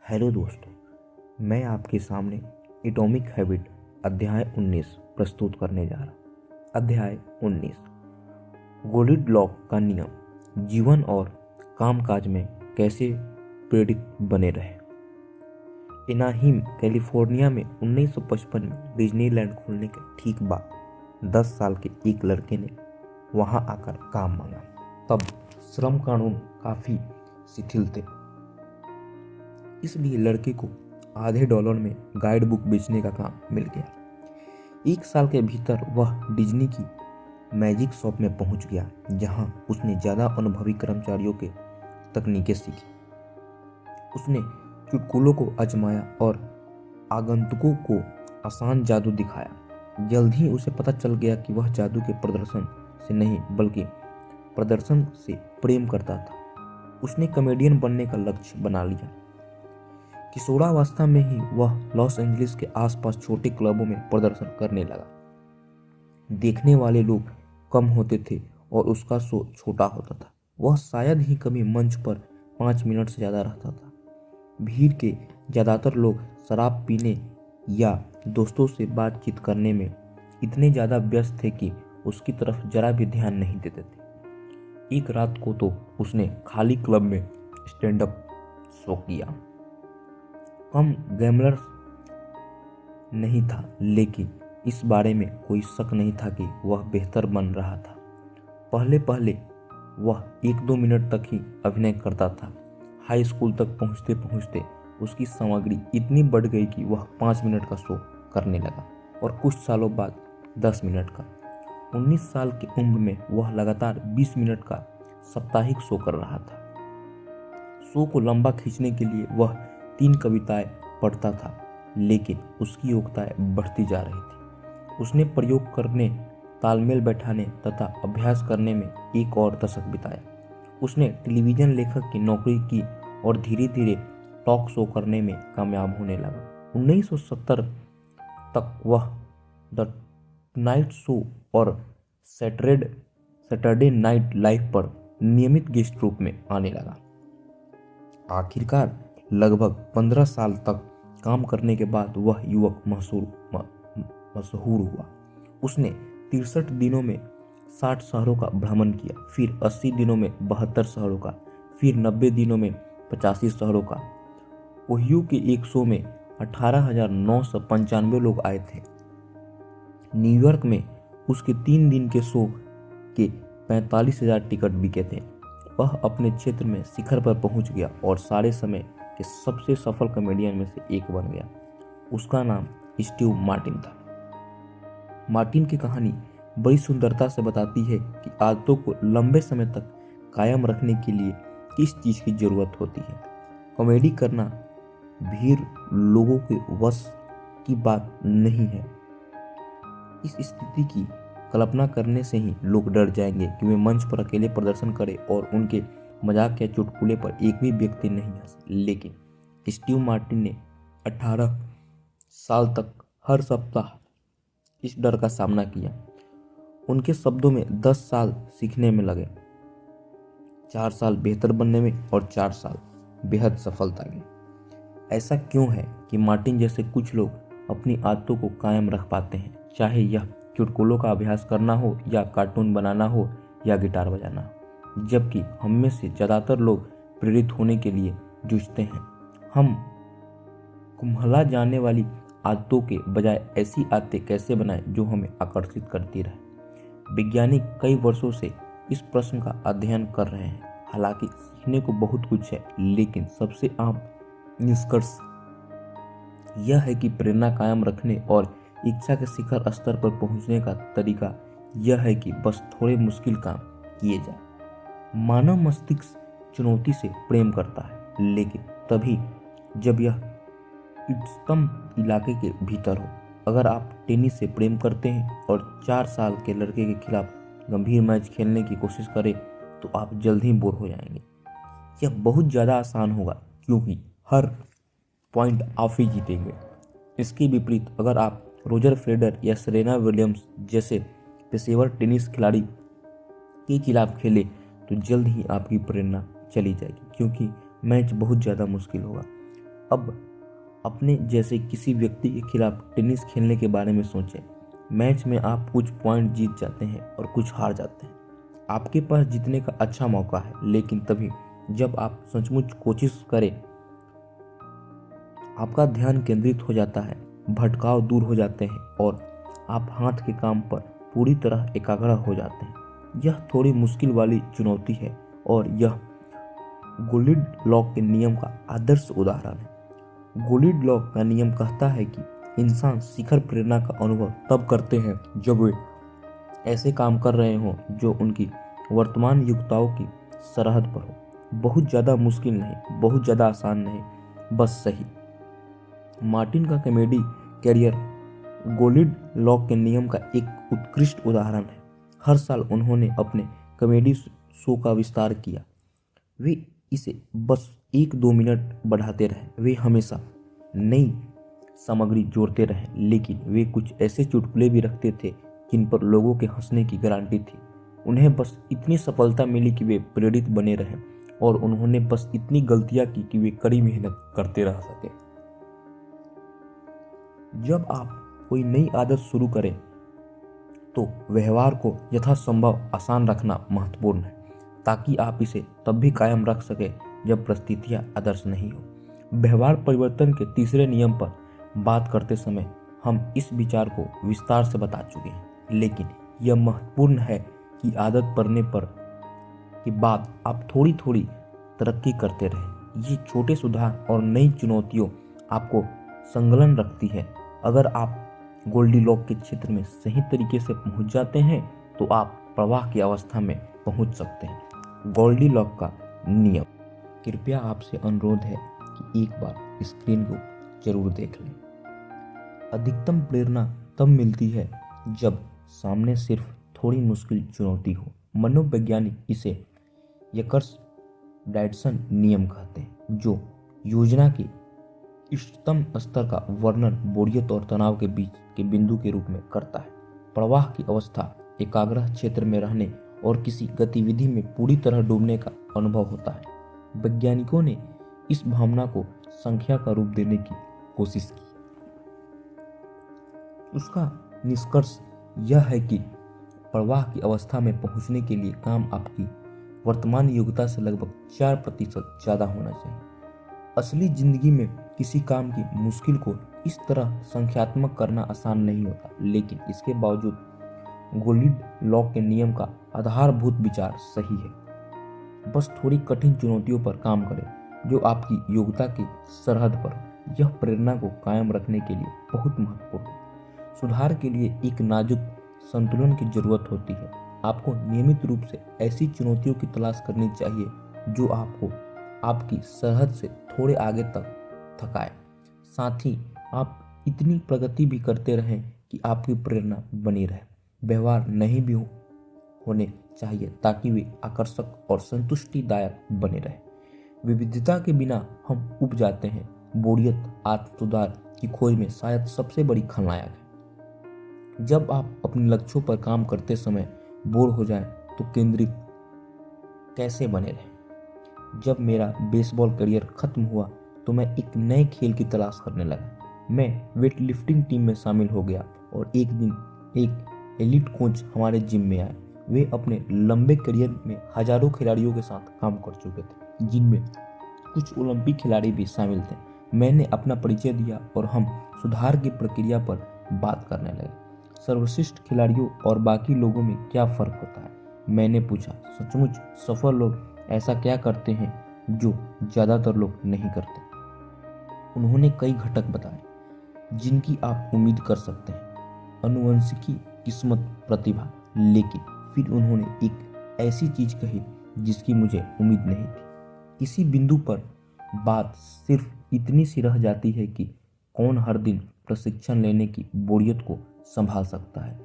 Hello दोस्तों, मैं आपके सामने एटॉमिक हैबिट अध्याय 19 प्रस्तुत करने जा रहा। अध्याय 19 गोल्डलॉक का नियम, जीवन और कामकाज में कैसे प्रेरित बने रहे। एनाहीम कैलिफोर्निया में 1955 में डिज्नीलैंड खोलने के ठीक बाद 10 साल के एक लड़के ने वहां आकर काम मांगा। तब श्रम कानून काफी शिथिल थे, इसलिए लड़के को आधे डॉलर में गाइड बुक बेचने का काम मिल गया। एक साल के भीतर वह डिज्नी की मैजिक शॉप में पहुंच गया, जहां उसने ज्यादा अनुभवी कर्मचारियों के तकनीकें सीखी। उसने चुटकुलों को आजमाया और आगंतुकों को आसान जादू दिखाया। जल्द ही उसे पता चल गया कि वह जादू के प्रदर्शन से नहीं बल्कि प्रदर्शन से प्रेम करता था। उसने कॉमेडियन बनने का लक्ष्य बना लिया। किशोरावस्था में ही वह लॉस एंजलिस के आसपास छोटे क्लबों में प्रदर्शन करने लगा। देखने वाले लोग कम होते थे और उसका शो छोटा होता था। वह शायद ही कभी मंच पर 5 मिनट से ज्यादा रहता था। भीड़ के ज्यादातर लोग शराब पीने या दोस्तों से बातचीत करने में इतने ज्यादा व्यस्त थे कि उसकी तरफ जरा भी ध्यान नहीं देते थे। एक रात को तो उसने खाली क्लब में स्टैंड अप शो किया। कम गैमलर नहीं था, लेकिन इस बारे में कोई शक नहीं था कि वह बेहतर बन रहा था। पहले पहले वह 1-2 मिनट तक ही अभिनय करता था। हाई स्कूल तक पहुंचते पहुंचते उसकी सामग्री इतनी बढ़ गई कि वह 5 मिनट का शो करने लगा और कुछ सालों बाद 10 मिनट का। 19 साल की उम्र में वह लगातार 20 मिनट का साप्ताहिक शो कर रहा था। शो को लंबा खींचने के लिए वह 3 कविताएं पढ़ता था, लेकिन उसकी योग्यताएं बढ़ती जा रही थी। उसने प्रयोग करने, तालमेल बैठाने तथा अभ्यास करने में एक और दशक बिताया। उसने टेलीविजन लेखक की नौकरी की और धीरे धीरे टॉक शो करने में कामयाब होने लगा। 1970 तक वह द नाइट शो और सैटरडे नाइट लाइव पर नियमित गेस्ट रूप में आने लगा। आखिरकार लगभग 15 साल तक काम करने के बाद वह युवक मशहूर हुआ। उसने 63 दिनों में 60 शहरों का भ्रमण किया, फिर 80 दिनों में 72 शहरों का, फिर 90 दिनों में 85 शहरों का। ओहियो के एक शो में 18,995 लोग आए थे। न्यूयॉर्क में उसके 3 दिन के शो के 45,000 टिकट बिके थे। वह अपने क्षेत्र में शिखर पर पहुंच गया और सारे समय के सबसे सफल कॉमेडियन में से एक बन गया। उसका नाम स्टीव मार्टिन था। मार्टिन की कहानी बड़ी सुंदरता से बताती है कि आदतों को लंबे समय तक कायम रखने के लिए किस चीज की जरूरत होती है। कॉमेडी करना भीड़ लोगों के वश की बात नहीं है। इस स्थिति की कल्पना करने से ही लोग डर जाएंगे कि वे मंच पर अकेले प्रदर्शन करें और उनके मजाक या चुटकुले पर एक भी व्यक्ति नहीं हंसे। लेकिन स्टीव मार्टिन ने 18 साल तक हर सप्ताह इस डर का सामना किया। उनके शब्दों में 10 साल सीखने में लगे, 4 साल बेहतर बनने में और 4 साल बेहद सफलता में। ऐसा क्यों है कि मार्टिन जैसे कुछ लोग अपनी आदतों को कायम रख पाते हैं, चाहे यह चुटकुलों का अभ्यास करना हो या कार्टून बनाना हो या गिटार बजाना हो, जबकि हम में से ज्यादातर लोग प्रेरित होने के लिए जूझते हैं। हम कुम्हला जाने वाली आदतों के बजाय ऐसी आदतें कैसे बनाएं जो हमें आकर्षित करती रहे। वैज्ञानिक कई वर्षों से इस प्रश्न का अध्ययन कर रहे हैं। हालांकि सीखने को बहुत कुछ है, लेकिन सबसे आम निष्कर्ष यह है कि प्रेरणा कायम रखने और इच्छा के शिखर स्तर पर पहुंचने का तरीका यह है कि बस थोड़े मुश्किल काम किए जाए। मानव मस्तिष्क चुनौती से प्रेम करता है, लेकिन तभी जब यह इष्टतम इलाके के भीतर हो। अगर आप टेनिस से प्रेम करते हैं और 4 साल के लड़के के खिलाफ गंभीर मैच खेलने की कोशिश करें तो आप जल्द ही बोर हो जाएंगे। यह बहुत ज़्यादा आसान होगा क्योंकि हर पॉइंट आप ही जीतेंगे। इसके विपरीत अगर आप रोजर फेडरर या सेरेना विलियम्स जैसे पेशेवर टेनिस खिलाड़ी के खिलाफ खेले तो जल्द ही आपकी प्रेरणा चली जाएगी, क्योंकि मैच बहुत ज़्यादा मुश्किल होगा। अब अपने जैसे किसी व्यक्ति के खिलाफ टेनिस खेलने के बारे में सोचें। मैच में आप कुछ पॉइंट जीत जाते हैं और कुछ हार जाते हैं। आपके पास जीतने का अच्छा मौका है, लेकिन तभी जब आप सचमुच कोशिश करें, आपका ध्यान केंद्रित हो जाता है, भटकाव दूर हो जाते हैं और आप हाथ के काम पर पूरी तरह एकाग्र हो जाते हैं। यह थोड़ी मुश्किल वाली चुनौती है और यह गोल्डलॉक के नियम का आदर्श उदाहरण है। गोल्डलॉक का नियम कहता है कि इंसान शिखर प्रेरणा का अनुभव तब करते हैं जब वे ऐसे काम कर रहे हों जो उनकी वर्तमान योग्यताओं की सरहद पर हो। बहुत ज़्यादा मुश्किल नहीं, बहुत ज़्यादा आसान नहीं, बस सही। मार्टिन का कॉमेडी कैरियर गोल्डलॉक के नियम का एक उत्कृष्ट उदाहरण है। हर साल उन्होंने अपने कॉमेडी शो का विस्तार किया। वे इसे बस 1-2 मिनट बढ़ाते रहे। वे हमेशा नई सामग्री जोड़ते रहे, लेकिन वे कुछ ऐसे चुटकुले भी रखते थे जिन पर लोगों के हंसने की गारंटी थी। उन्हें बस इतनी सफलता मिली कि वे प्रेरित बने रहे और उन्होंने बस इतनी गलतियां की कि वे कड़ी मेहनत करते रह सके। जब आप कोई नई आदत शुरू करें तो व्यवहार को यथासंभव आसान रखना महत्वपूर्ण है, ताकि आप इसे तब भी कायम रख सके जब परिस्थितियां आदर्श नहीं हो। व्यवहार परिवर्तन के तीसरे नियम पर बात करते समय हम इस विचार को विस्तार से बता चुके हैं, लेकिन यह महत्वपूर्ण है कि आदत पड़ने पर के बाद आप थोड़ी थोड़ी तरक्की करते रहें। ये छोटे सुधार और नई चुनौतियों आपको संलग्न रखती है। अगर आप गोल्डीलॉक के क्षेत्र में सही तरीके से पहुंच जाते हैं तो आप प्रवाह की अवस्था में पहुंच सकते हैं। गोल्डीलॉक का नियम। कृपया आपसे अनुरोध है कि एक बार स्क्रीन को जरूर देख लें। अधिकतम प्रेरणा तब मिलती है जब सामने सिर्फ थोड़ी मुश्किल चुनौती हो। मनोवैज्ञानिक इसे यकर्स-डायडसन नियम कहते हैं, जो योजना के इष्टतम स्तर का वर्णन बोरियत और तनाव के बीच के बिंदु के रूप में करता है। प्रवाह की अवस्था एकाग्र क्षेत्र में रहने और किसी गतिविधि में पूरी तरह डूबने का अनुभव होता है। वैज्ञानिकों ने इस भावना को संख्या का रूप देने की कोशिश की। उसका निष्कर्ष यह है कि प्रवाह की अवस्था में पहुंचने के लिए काम आपकी वर्तमान योग्यता से लगभग 4% ज़्यादा होना चाहिए। असली जिंदगी में किसी काम की मुश्किल को इस तरह संख्यात्मक करना आसान नहीं होता, लेकिन इसके बावजूद गोल्डलॉक के नियम का आधारभूत विचार सही है। बस थोड़ी कठिन चुनौतियों पर काम करें जो आपकी योग्यता की सरहद पर हो। यह प्रेरणा को कायम रखने के लिए बहुत महत्वपूर्ण है। सुधार के लिए एक नाजुक संतुलन की जरूरत होती है। आपको नियमित रूप से ऐसी चुनौतियों की तलाश करनी चाहिए जो आपको आपकी सरहद से थोड़े आगे तक थकाए। साथ ही आप इतनी प्रगति भी करते रहें कि आपकी प्रेरणा बनी रहे। व्यवहार नहीं भी होने चाहिए ताकि वे आकर्षक और संतुष्टिदायक बने रहे। विविधता के बिना हम उब जाते हैं। बोरियत आत्म सुधार की खोज में शायद सबसे बड़ी खलनायक है। जब आप अपने लक्ष्यों पर काम करते समय बोर हो जाएं तो केंद्रित कैसे बने रहें। जब मेरा बेसबॉल करियर खत्म हुआ तो मैं एक नए खेल की तलाश करने लगा। मैं वेट लिफ्टिंग टीम में शामिल हो गया और एक दिन एक एलिट कोच हमारे जिम में आए। वे अपने लंबे करियर में हजारों खिलाड़ियों के साथ काम कर चुके थे, जिनमें कुछ ओलंपिक खिलाड़ी भी शामिल थे। मैंने अपना परिचय दिया और हम सुधार की प्रक्रिया पर बात करने लगे। सर्वश्रेष्ठ खिलाड़ियों और बाकी लोगों में क्या फर्क होता है, मैंने पूछा। सचमुच सफल लोग ऐसा क्या करते हैं जो ज्यादातर लोग नहीं करते। उन्होंने कई घटक बताए जिनकी आप उम्मीद कर सकते हैं, अनुवंशिकी, किस्मत, प्रतिभा। लेकिन फिर उन्होंने एक ऐसी चीज कही जिसकी मुझे उम्मीद नहीं थी। किसी बिंदु पर बात सिर्फ इतनी सी रह जाती है कि कौन हर दिन प्रशिक्षण लेने की बोरियत को संभाल सकता है,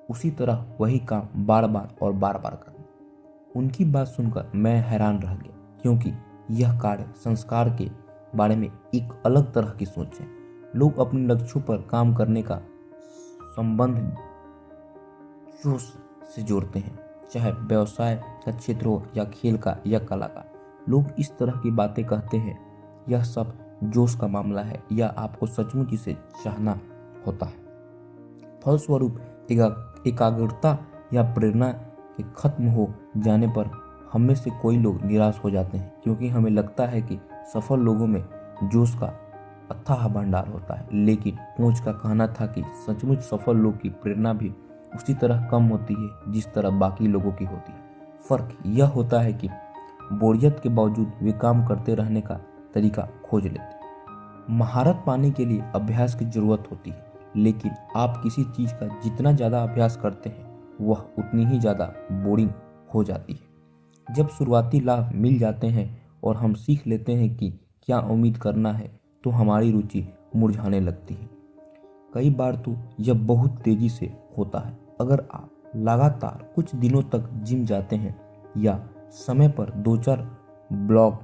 उसी तरह वही काम बार बार और बार बार करना। उनकी बात सुनकर मैं हैरान रह गया, क्योंकि यह कार्य संस्कार के बारे में एक अलग तरह की सोच है। लोग अपने लक्ष्यों पर काम करने का संबंध जोश से जोड़ते हैं, चाहे व्यवसाय का क्षेत्र हो या खेल का या कला का। लोग इस तरह की बातें कहते हैं, यह सब जोश का मामला है या आपको सचमुच इसे चाहना होता है। फलस्वरूप एकाग्रता या प्रेरणा के खत्म हो जाने पर हम में से कोई लोग निराश हो जाते हैं, क्योंकि हमें लगता है कि सफल लोगों में जोश का अथाह भंडार होता है। लेकिन कोच का कहना था कि सचमुच सफल लोग की प्रेरणा भी उसी तरह कम होती है जिस तरह बाकी लोगों की होती है। फर्क यह होता है कि बोरियत के बावजूद वे काम करते रहने का तरीका खोज लेते हैं। महारत पाने के लिए अभ्यास की जरूरत होती है, लेकिन आप किसी चीज का जितना ज्यादा अभ्यास करते हैं वह उतनी ही ज्यादा बोरिंग हो जाती है। जब शुरुआती लाभ मिल जाते हैं और हम सीख लेते हैं कि क्या उम्मीद करना है, तो हमारी रुचि मुरझाने लगती है। कई बार तो यह बहुत तेजी से होता है। अगर आप लगातार कुछ दिनों तक जिम जाते हैं या समय पर 2-4 ब्लॉग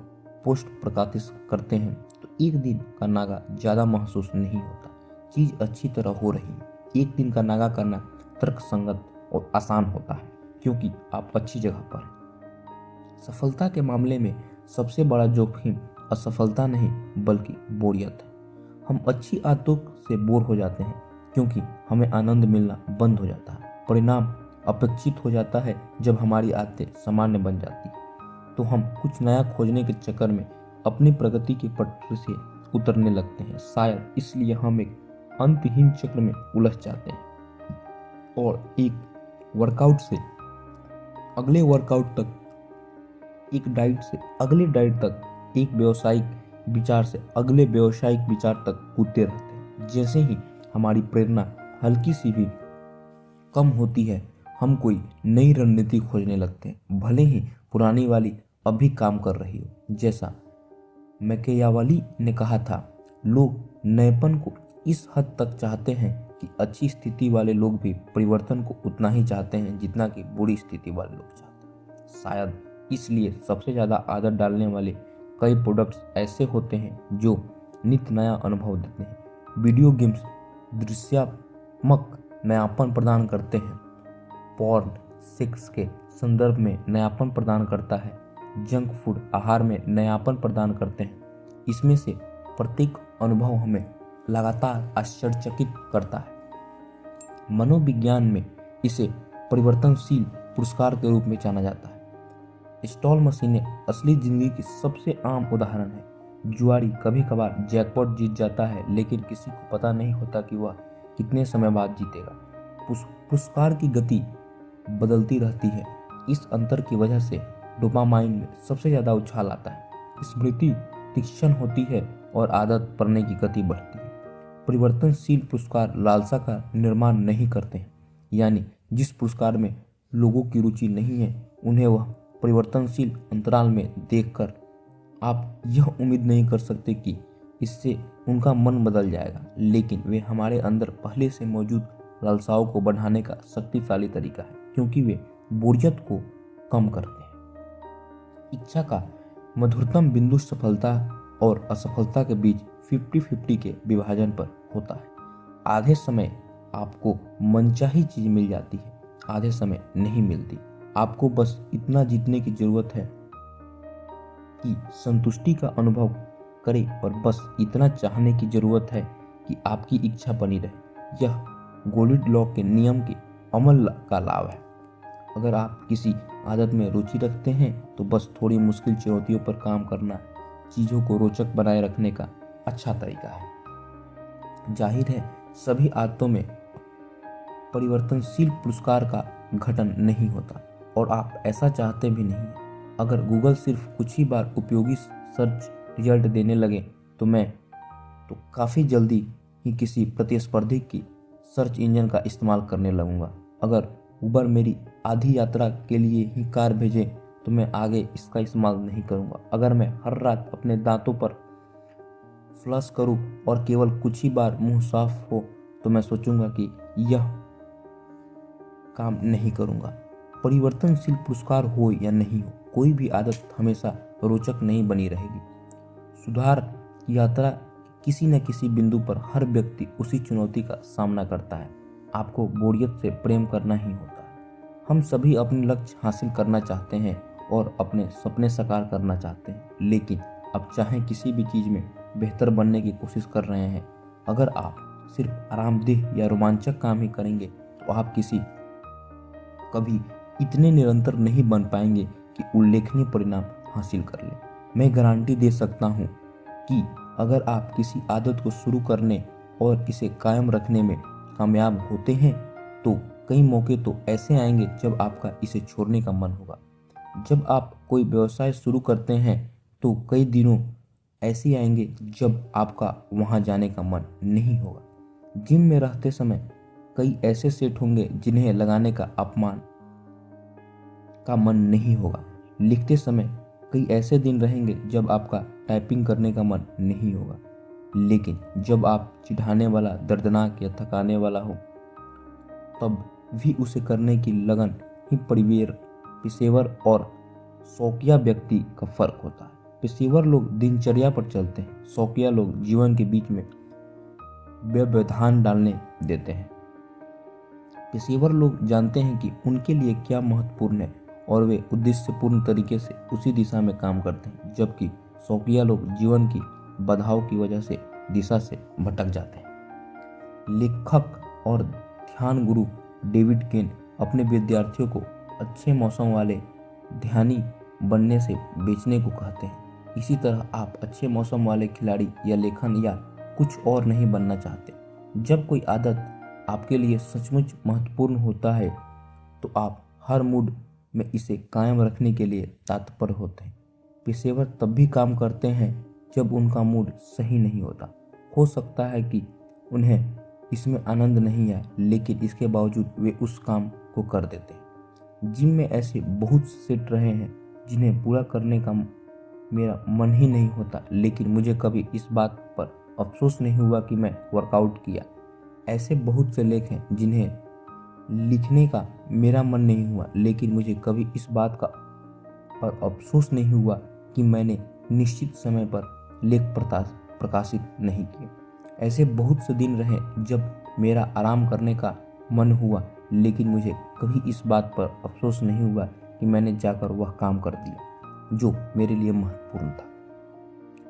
पोस्ट प्रकाशित करते हैं, तो एक दिन का नागा ज़्यादा महसूस नहीं होता। चीज़ अच्छी तरह हो रही है। एक दिन का नागा करना तर्कसंगत और आसान होता है, क्योंकि आप अच्छी जगह पर हैं। सफलता के मामले में सबसे बड़ा जोखिम असफलता नहीं बल्कि बोरियत है। हम अच्छी आदतों से बोर हो जाते हैं क्योंकि हमें आनंद मिलना बंद हो जाता है। परिणाम अपेक्षित हो जाता है। जब हमारी आदतें सामान्य बन जाती हैं तो हम कुछ नया खोजने के चक्कर में अपनी प्रगति की पटरी से उतरने लगते हैं। शायद इसलिए हम एक अंतहीन चक्र में उलझ जाते हैं और एक वर्कआउट से अगले वर्कआउट तक, एक डाइट से अगले डाइट तक, एक व्यावसायिक विचार से अगले व्यावसायिक विचार तक कूदते रहते हैं। जैसे ही हमारी प्रेरणा हल्की सी भी कम होती है, हम कोई नई रणनीति खोजने लगते हैं, भले ही पुरानी वाली अभी काम कर रही हो। जैसा मैकियावेली ने कहा था, लोग नएपन को इस हद तक चाहते हैं कि अच्छी स्थिति वाले लोग भी परिवर्तन को उतना ही चाहते हैं जितना कि बुरी स्थिति वाले लोग चाहते हैं। शायद इसलिए सबसे ज़्यादा आदत डालने वाले कई प्रोडक्ट्स ऐसे होते हैं जो नित्य नया अनुभव देते हैं। वीडियो गेम्स दृश्यात्मक नयापन प्रदान करते हैं। पॉर्न सेक्स के संदर्भ में नयापन प्रदान करता है। जंक फूड आहार में नयापन प्रदान करते हैं। इसमें से प्रत्येक अनुभव हमें लगातार आश्चर्यचकित करता है। मनोविज्ञान में इसे परिवर्तनशील पुरस्कार के रूप में जाना जाता है। स्टॉल मशीनें असली जिंदगी की सबसे आम उदाहरण है। जुआरी कभी कभार जैकपॉट जीत जाता है, लेकिन किसी को पता नहीं होता कि वह कितने समय बाद जीतेगा। पुरस्कार की गति बदलती रहती है। इस अंतर की वजह से डोपामाइन में सबसे ज्यादा उछाल आता है। स्मृति तीक्ष्ण होती है और आदत पड़ने की गति बढ़ती है। परिवर्तनशील पुरस्कार लालसा का निर्माण नहीं करते हैं, यानी जिस पुरस्कार में लोगों की रुचि नहीं है, उन्हें वह परिवर्तनशील अंतराल में देखकर आप यह उम्मीद नहीं कर सकते कि इससे उनका मन बदल जाएगा। लेकिन वे हमारे अंदर पहले से मौजूद लालसाओं को बढ़ाने का शक्तिशाली तरीका है, क्योंकि वे बोरियत को कम करते हैं। इच्छा का मधुरतम बिंदु सफलता और असफलता के बीच 50-50 के विभाजन पर होता है। आधे समय आपको मनचाही चीज मिल जाती है, आधे समय नहीं मिलती। आपको बस इतना जीतने की जरूरत है कि संतुष्टि का अनुभव करें और बस इतना चाहने की जरूरत है कि आपकी इच्छा बनी रहे। यह गोल्डलॉक के नियम के अमल का लाभ है। अगर आप किसी आदत में रुचि रखते हैं तो बस थोड़ी मुश्किल चुनौतियों पर काम करना चीज़ों को रोचक बनाए रखने का अच्छा तरीका है। जाहिर है, सभी आदतों में परिवर्तनशील पुरस्कार का गठन नहीं होता और आप ऐसा चाहते भी नहीं। अगर गूगल सिर्फ कुछ ही बार उपयोगी सर्च रिजल्ट देने लगे तो काफ़ी जल्दी ही किसी प्रतिस्पर्धी की सर्च इंजन का इस्तेमाल करने लगूंगा। अगर उबर मेरी आधी यात्रा के लिए ही कार भेजे तो मैं आगे इसका इस्तेमाल नहीं करूंगा। अगर मैं हर रात अपने दांतों पर फ्लश करूं और केवल कुछ ही बार मुंह साफ हो तो मैं सोचूंगा कि यह काम नहीं करूंगा। परिवर्तनशील पुरस्कार हो या नहीं हो, कोई भी आदत हमेशा रोचक नहीं बनी रहेगी। सुधार की यात्रा किसी न किसी बिंदु पर हर व्यक्ति उसी चुनौती का सामना करता है। आपको बोरियत से प्रेम करना ही होता है। हम सभी अपने लक्ष्य हासिल करना चाहते हैं और अपने सपने साकार करना चाहते हैं, लेकिन अब चाहे किसी भी चीज़ में बेहतर बनने की कोशिश कर रहे हैं। अगर आप सिर्फ आरामदेह या रोमांचक काम ही करेंगे तो आप कभी इतने निरंतर नहीं बन पाएंगे कि उल्लेखनीय परिणाम हासिल कर लें। मैं गारंटी दे सकता हूँ कि अगर आप किसी आदत को शुरू करने और इसे कायम रखने में कामयाब होते हैं तो कई मौके तो ऐसे आएंगे जब आपका इसे छोड़ने का मन होगा। जब आप कोई व्यवसाय शुरू करते हैं तो कई दिनों ऐसे आएंगे जब आपका वहां जाने का मन नहीं होगा। जिम में रहते समय कई ऐसे सेट होंगे जिन्हें लगाने का अपमान का मन नहीं होगा। लिखते समय कई ऐसे दिन रहेंगे जब आपका टाइपिंग करने का मन नहीं होगा। लेकिन जब आप चिढ़ाने वाला, दर्दनाक या थकाने वाला हो तब भी उसे करने की लगन ही पेशेवर और शौकिया व्यक्ति का फर्क होता है। पेशेवर लोग दिनचर्या पर चलते हैं, शौकिया लोग जीवन के बीच में व्यवधान डालने देते हैं। पेशेवर लोग जानते हैं कि उनके लिए क्या महत्वपूर्ण है और वे उद्देश्यपूर्ण तरीके से उसी दिशा में काम करते हैं, जबकि शौकिया लोग जीवन की बाधाओं की वजह से दिशा से भटक जाते हैं। लेखक और ध्यान गुरु डेविड केन अपने विद्यार्थियों को अच्छे मौसम वाले ध्यानी बनने से बेचने को कहते हैं। इसी तरह आप अच्छे मौसम वाले खिलाड़ी या लेखन या कुछ और नहीं बनना चाहते। जब कोई आदत आपके लिए सचमुच महत्वपूर्ण होता है तो आप हर मूड में इसे कायम रखने के लिए तत्पर होते हैं। पेशेवर तब भी काम करते हैं जब उनका मूड सही नहीं होता। हो सकता है कि उन्हें इसमें आनंद नहीं आए, लेकिन इसके बावजूद वे उस काम को कर देते हैं। जिम में ऐसे बहुत सेट रहे हैं जिन्हें पूरा करने का मेरा मन ही नहीं होता, लेकिन मुझे कभी इस बात पर अफसोस नहीं हुआ कि मैं वर्कआउट किया। ऐसे बहुत से लेख हैं जिन्हें लिखने का मेरा मन नहीं हुआ, लेकिन मुझे कभी इस बात का और अफसोस नहीं हुआ कि मैंने निश्चित समय पर लेख प्रकाशित नहीं किए। ऐसे बहुत से दिन रहे जब मेरा आराम करने का मन हुआ, लेकिन मुझे कभी इस बात पर अफसोस नहीं हुआ कि मैंने जाकर वह काम कर दिया जो मेरे लिए महत्वपूर्ण था।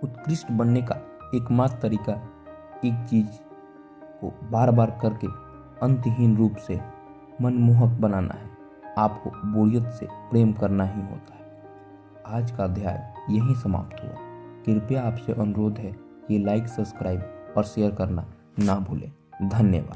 उत्कृष्ट बनने का एकमात्र तरीका एक चीज को बार बार करके अंतहीन रूप से मनमोहक बनाना है। आपको बोरियत से प्रेम करना ही होता है। आज का अध्याय यहीं समाप्त हुआ। कृपया आपसे अनुरोध है कि लाइक, सब्सक्राइब और शेयर करना ना भूलें। धन्यवाद।